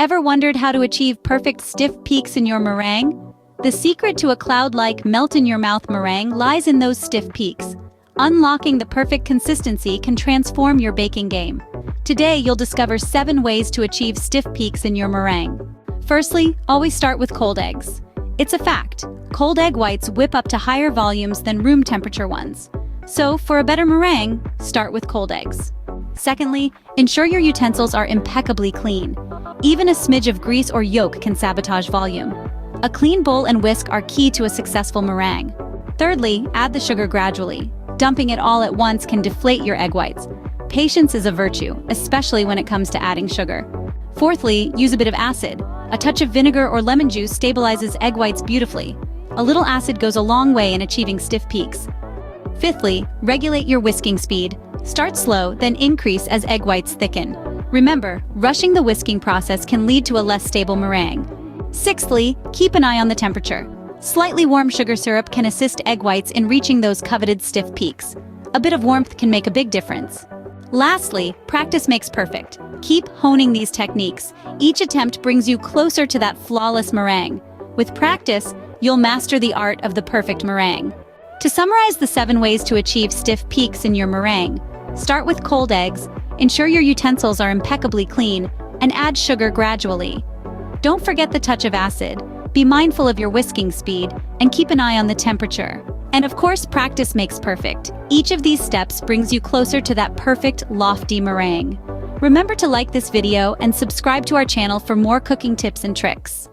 Ever wondered how to achieve perfect stiff peaks in your meringue? The secret to a cloud-like melt-in-your-mouth meringue lies in those stiff peaks. Unlocking the perfect consistency can transform your baking game. Today, you'll discover 7 ways to achieve stiff peaks in your meringue. Firstly, always start with cold eggs. It's a fact, cold egg whites whip up to higher volumes than room temperature ones. So, for a better meringue, start with cold eggs. Secondly, ensure your utensils are impeccably clean. Even a smidge of grease or yolk can sabotage volume. A clean bowl and whisk are key to a successful meringue. Thirdly, add the sugar gradually. Dumping it all at once can deflate your egg whites. Patience is a virtue, especially when it comes to adding sugar. Fourthly, use a bit of acid. A touch of vinegar or lemon juice stabilizes egg whites beautifully. A little acid goes a long way in achieving stiff peaks. Fifthly, regulate your whisking speed. Start slow, then increase as egg whites thicken. Remember, rushing the whisking process can lead to a less stable meringue. Sixthly, keep an eye on the temperature. Slightly warm sugar syrup can assist egg whites in reaching those coveted stiff peaks. A bit of warmth can make a big difference. Lastly, practice makes perfect. Keep honing these techniques. Each attempt brings you closer to that flawless meringue. With practice, you'll master the art of the perfect meringue. To summarize the 7 ways to achieve stiff peaks in your meringue, start with cold eggs, ensure your utensils are impeccably clean, and add sugar gradually. Don't forget the touch of acid, be mindful of your whisking speed, and keep an eye on the temperature. And of course, practice makes perfect. Each of these steps brings you closer to that perfect, lofty meringue. Remember to like this video and subscribe to our channel for more cooking tips and tricks.